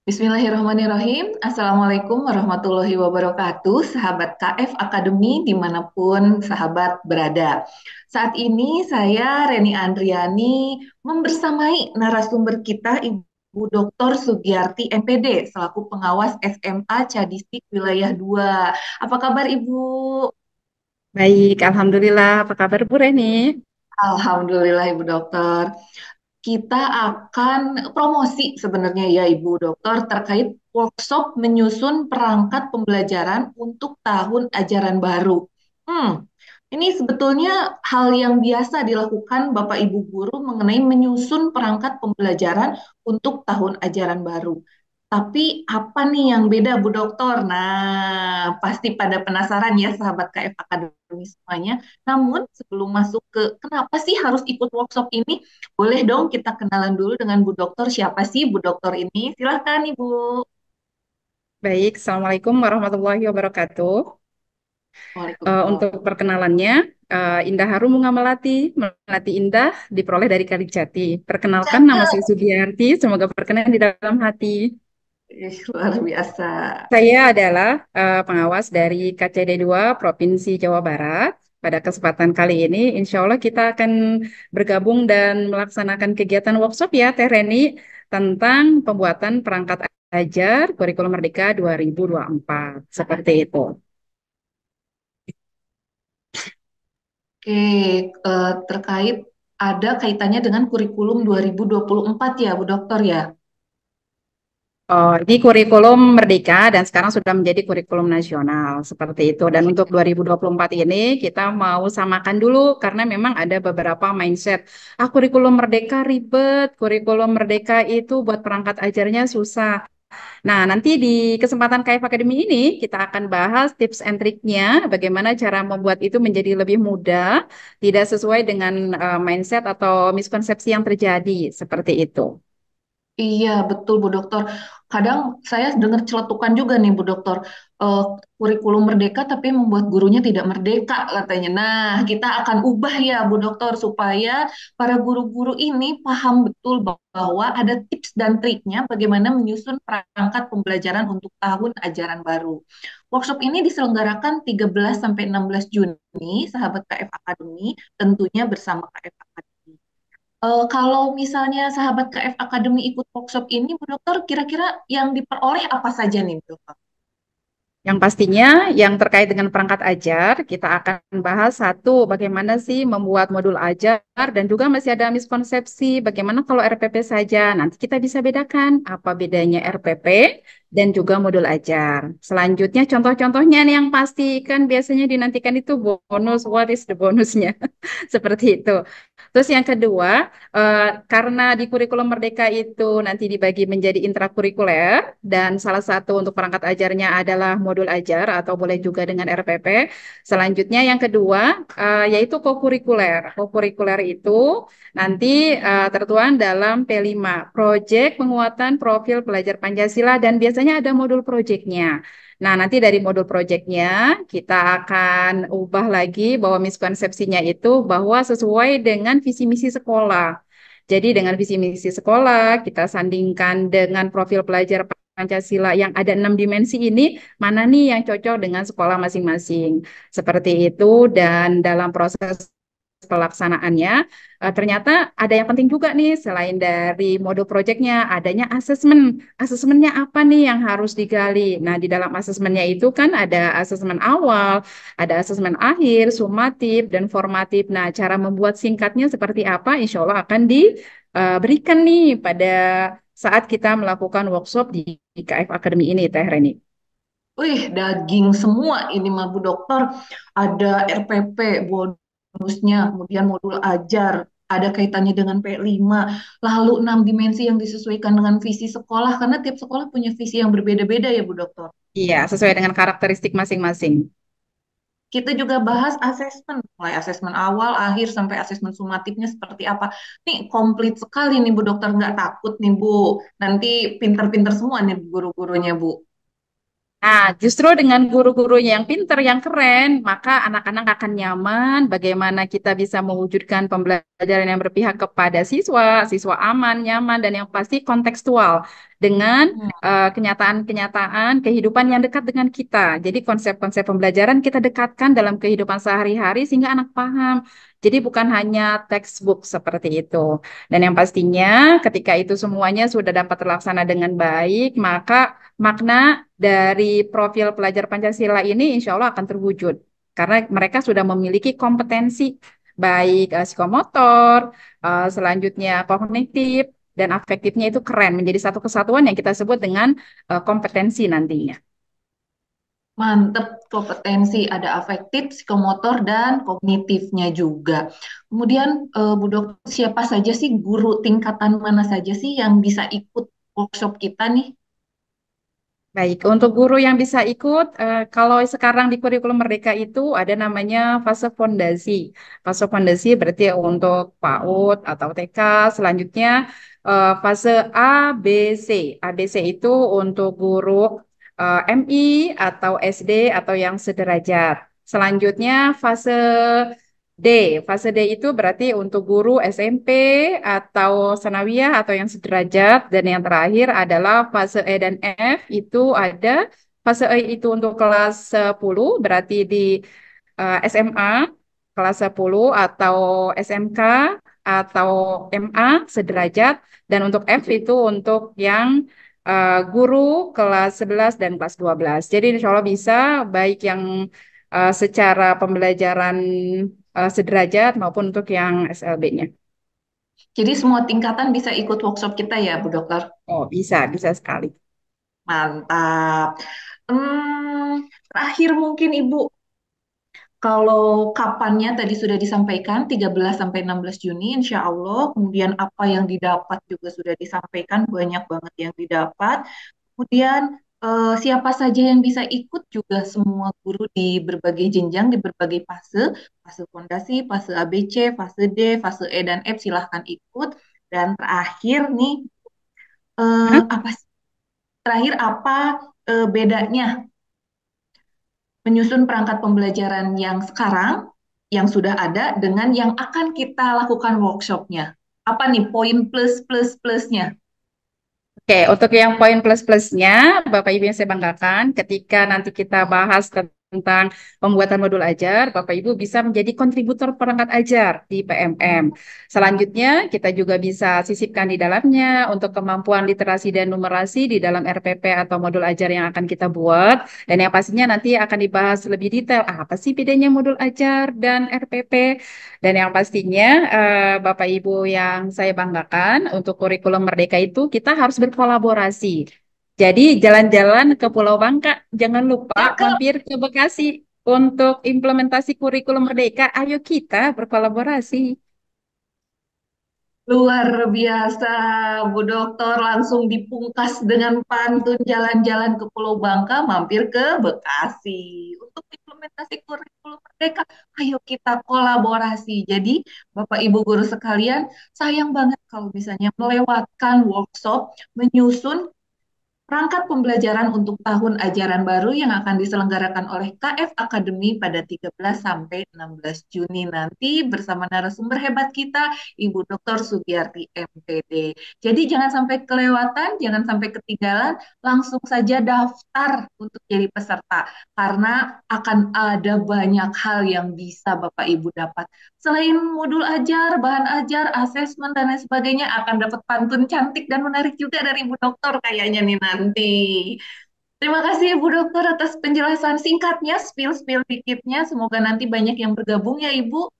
Bismillahirrahmanirrahim. Assalamualaikum warahmatullahi wabarakatuh, sahabat KF Akademi dimanapun sahabat berada. Saat ini saya Reni Andriani membersamai narasumber kita Ibu Dr. Sugiyarti MPD selaku pengawas SMA Cadistik Wilayah 2. Apa kabar Ibu? Baik, Alhamdulillah. Apa kabar Bu Reni? Alhamdulillah Ibu Dokter. Kita akan promosi sebenarnya ya Ibu Dokter terkait workshop menyusun perangkat pembelajaran untuk tahun ajaran baru. Hmm, ini sebetulnya hal yang biasa dilakukan Bapak Ibu guru mengenai menyusun perangkat pembelajaran untuk tahun ajaran baru. Tapi apa nih yang beda Bu Dokter? Nah, pasti pada penasaran ya sahabat KF Akademi semuanya. Namun sebelum masuk ke kenapa sih harus ikut workshop ini, boleh dong kita kenalan dulu dengan Bu Dokter. Siapa sih Bu Dokter ini? Silahkan Ibu. Baik, Assalamualaikum warahmatullahi wabarakatuh. Waalaikumsalam. Untuk perkenalannya, Indah Harum Bunga Melati, Melati Indah, diperoleh dari Kalijati. Perkenalkan, nama saya Sugiyarti, semoga berkenan di dalam hati. Ih, luar biasa. Saya adalah pengawas dari KCD 2 Provinsi Jawa Barat. Pada kesempatan kali ini, insya Allah kita akan bergabung dan melaksanakan kegiatan workshop ya, Teh Reni, tentang pembuatan perangkat ajar kurikulum Merdeka 2024. Seperti itu. Oke, terkait ada kaitannya dengan kurikulum 2024 ya Bu Dokter ya. Oh, ini kurikulum Merdeka dan sekarang sudah menjadi kurikulum nasional seperti itu. Dan untuk 2024 ini kita mau samakan dulu karena memang ada beberapa mindset. Ah, kurikulum Merdeka ribet, kurikulum Merdeka itu buat perangkat ajarnya susah. Nah, nanti di kesempatan KF Academy ini kita akan bahas tips and triknya, bagaimana cara membuat itu menjadi lebih mudah, tidak sesuai dengan mindset atau miskonsepsi yang terjadi seperti itu. Iya, betul Bu Dokter. Kadang saya dengar celetukan juga nih Bu Dokter, eh, kurikulum merdeka tapi membuat gurunya tidak merdeka katanya. Nah, kita akan ubah ya Bu Dokter supaya para guru-guru ini paham betul bahwa ada tips dan triknya bagaimana menyusun perangkat pembelajaran untuk tahun ajaran baru. Workshop ini diselenggarakan 13 sampai 16 Juni, sahabat KF Academy, tentunya bersama KF Academy. Kalau misalnya sahabat KF Academy ikut workshop ini, Bu Dokter, kira-kira yang diperoleh apa saja nih, Bu Dokter? Yang pastinya yang terkait dengan perangkat ajar, kita akan bahas satu, bagaimana sih membuat modul ajar dan juga masih ada miskonsepsi, bagaimana kalau RPP saja. Nanti kita bisa bedakan apa bedanya RPP dan juga modul ajar. Selanjutnya contoh-contohnya nih yang pasti kan biasanya dinantikan itu bonus, what is the bonusnya? Seperti itu. Terus yang kedua, karena di kurikulum Merdeka itu nanti dibagi menjadi intrakurikuler dan salah satu untuk perangkat ajarnya adalah modul ajar atau boleh juga dengan RPP. Selanjutnya yang kedua yaitu kokurikuler. Kokurikuler itu nanti tertuang dalam P5, Proyek Penguatan Profil Pelajar Pancasila dan biasanya ada modul proyeknya. Nah, nanti dari modul proyeknya kita akan ubah lagi bahwa miskonsepsinya itu bahwa sesuai dengan visi misi sekolah. Jadi dengan visi misi sekolah kita sandingkan dengan profil pelajar Pancasila yang ada 6 dimensi ini, mana nih yang cocok dengan sekolah masing-masing. Seperti itu dan dalam proses pelaksanaannya, ternyata ada yang penting juga nih selain dari modul proyeknya adanya asesmen. Asesmennya apa nih yang harus digali? Nah, di dalam asesmennya itu kan ada asesmen awal, ada asesmen akhir, sumatif, dan formatif. Nah, cara membuat singkatnya seperti apa? Insya Allah akan diberikan nih pada saat kita melakukan workshop di KF Academy ini, Teh Reni. Wih, daging semua ini mah Bu Dokter. Ada RPP, bonusnya, kemudian modul ajar, ada kaitannya dengan P5, lalu 6 dimensi yang disesuaikan dengan visi sekolah, karena tiap sekolah punya visi yang berbeda-beda ya Bu Dokter. Iya, sesuai dengan karakteristik masing-masing. Kita juga bahas asesmen, mulai asesmen awal, akhir, sampai asesmen sumatifnya seperti apa. Nih, komplit sekali nih Bu Dokter, nggak takut nih Bu. Nanti pinter-pinter semua nih guru-gurunya Bu. Nah, justru dengan guru-guru yang pinter, yang keren, maka anak-anak akan nyaman bagaimana kita bisa mewujudkan pembelajaran yang berpihak kepada siswa, siswa aman, nyaman, dan yang pasti kontekstual. dengan Hmm. kenyataan-kenyataan kehidupan yang dekat dengan kita. Jadi konsep-konsep pembelajaran kita dekatkan dalam kehidupan sehari-hari sehingga anak paham. Jadi bukan hanya textbook seperti itu. Dan yang pastinya ketika itu semuanya sudah dapat terlaksana dengan baik, maka makna dari profil pelajar Pancasila ini insya Allah akan terwujud. Karena mereka sudah memiliki kompetensi baik psikomotor, selanjutnya kognitif, dan afektifnya itu keren, menjadi satu kesatuan yang kita sebut dengan kompetensi nantinya. Mantep, kompetensi ada afektif, psikomotor, dan kognitifnya juga. Kemudian, Bu Dokter, siapa saja sih guru tingkatan mana saja sih yang bisa ikut workshop kita nih? Baik, untuk guru yang bisa ikut, kalau sekarang di kurikulum Merdeka itu ada namanya fase fondasi. Fase fondasi berarti untuk PAUD atau TK. Selanjutnya fase ABC. ABC itu untuk guru MI atau SD atau yang sederajat. Selanjutnya fase D. Fase D itu berarti untuk guru SMP atau sanawiyah atau yang sederajat. Dan yang terakhir adalah fase E dan F itu ada. Fase E itu untuk kelas 10 berarti di SMA kelas 10 atau SMK atau MA sederajat. Dan untuk F itu untuk yang guru kelas 11 dan kelas 12. Jadi insya Allah bisa baik yang secara pembelajaran sederajat maupun untuk yang SLB-nya. Jadi semua tingkatan bisa ikut workshop kita ya, Bu Dokter? Oh, bisa, bisa sekali. Mantap. Terakhir mungkin Ibu, kalau kapannya tadi sudah disampaikan 13 sampai 16 Juni insya Allah, kemudian apa yang didapat juga sudah disampaikan, banyak banget yang didapat. Kemudian siapa saja yang bisa ikut juga semua guru di berbagai jenjang, di berbagai fase, fase fondasi, fase ABC, fase D, fase E dan F silahkan ikut. Dan terakhir nih, Hah? apa sih? Terakhir apa bedanya menyusun perangkat pembelajaran yang sekarang, yang sudah ada, dengan yang akan kita lakukan workshopnya? Apa nih poin plus-plus-plusnya? Oke, untuk yang poin plus-plusnya, Bapak Ibu yang saya banggakan, ketika nanti kita bahas tentang pembuatan modul ajar, Bapak Ibu bisa menjadi kontributor perangkat ajar di PMM. Selanjutnya, kita juga bisa sisipkan di dalamnya untuk kemampuan literasi dan numerasi di dalam RPP atau modul ajar yang akan kita buat. Dan yang pastinya nanti akan dibahas lebih detail, apa sih bedanya modul ajar dan RPP. Dan yang pastinya Bapak Ibu yang saya banggakan untuk kurikulum Merdeka itu kita harus berkolaborasi. Jadi jalan-jalan ke Pulau Bangka, jangan lupa Cakep. mampir ke Bekasi untuk implementasi kurikulum Merdeka. Ayo kita berkolaborasi. Luar biasa, Bu Dokter langsung dipungkas dengan pantun jalan-jalan ke Pulau Bangka, mampir ke Bekasi. Untuk implementasi kurikulum Merdeka, ayo kita kolaborasi. Jadi, Bapak Ibu guru sekalian, sayang banget kalau misalnya melewatkan workshop menyusun perangkat pembelajaran untuk tahun ajaran baru yang akan diselenggarakan oleh KF Academy pada 13 sampai 16 Juni nanti bersama narasumber hebat kita, Ibu Dr. Sugiyarti MPD. Jadi jangan sampai kelewatan, jangan sampai ketinggalan, langsung saja daftar untuk jadi peserta karena akan ada banyak hal yang bisa Bapak Ibu dapat. Selain modul ajar, bahan ajar, asesmen, dan lain sebagainya, akan dapat pantun cantik dan menarik juga dari Ibu Dokter kayaknya nih nanti. Terima kasih Ibu Dokter atas penjelasan singkatnya, spill-spill dikitnya. Semoga nanti banyak yang bergabung ya Ibu.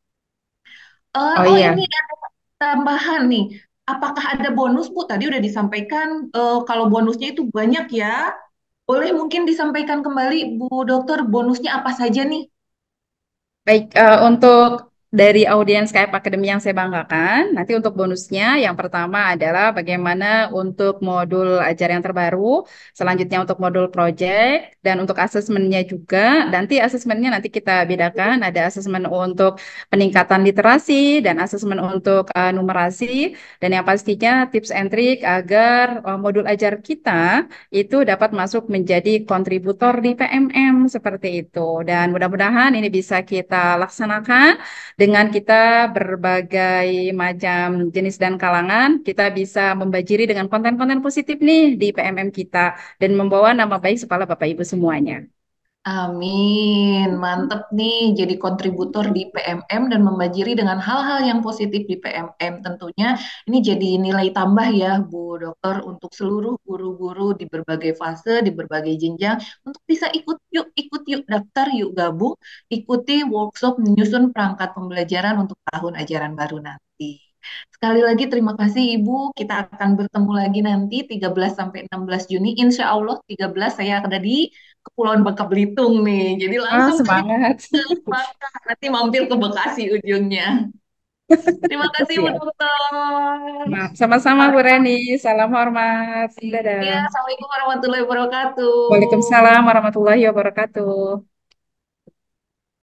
Oh Oh ini iya, ada tambahan nih. Apakah ada bonus Bu? Tadi udah disampaikan kalau bonusnya itu banyak ya. Boleh mungkin disampaikan kembali Bu Dokter bonusnya apa saja nih? baik, untuk dari audiens KF Academy yang saya banggakan, nanti untuk bonusnya yang pertama adalah bagaimana untuk modul ajar yang terbaru, selanjutnya untuk modul project, dan untuk asesmennya juga, nanti asesmennya nanti kita bedakan, ada asesmen untuk peningkatan literasi, dan asesmen untuk numerasi, dan yang pastinya tips and trick agar modul ajar kita itu dapat masuk menjadi kontributor di PMM seperti itu. Dan mudah-mudahan ini bisa kita laksanakan dengan kita berbagai macam jenis dan kalangan, kita bisa membajiri dengan konten-konten positif nih di PMM kita dan membawa nama baik kepala Bapak Ibu semuanya. Amin, mantep nih jadi kontributor di PMM dan membajiri dengan hal-hal yang positif di PMM. Tentunya ini jadi nilai tambah ya Bu Dokter untuk seluruh guru-guru di berbagai fase, di berbagai jenjang untuk bisa ikut yuk daftar yuk gabung, ikuti workshop menyusun perangkat pembelajaran untuk tahun ajaran baru nanti. Sekali lagi terima kasih Ibu. Kita akan bertemu lagi nanti 13 sampai 16 Juni. Insya Allah 13 saya ada di Kepulauan Bangka Belitung nih. Jadi Ah, langsung dari semangat. Bangka nanti mampir ke Bekasi ujungnya. Terima kasih Bu Siap. Dokter. Nah, sama-sama Bu Reni. Salam hormat. Ya, Dadah. Assalamualaikum warahmatullahi wabarakatuh. Waalaikumsalam warahmatullahi wabarakatuh.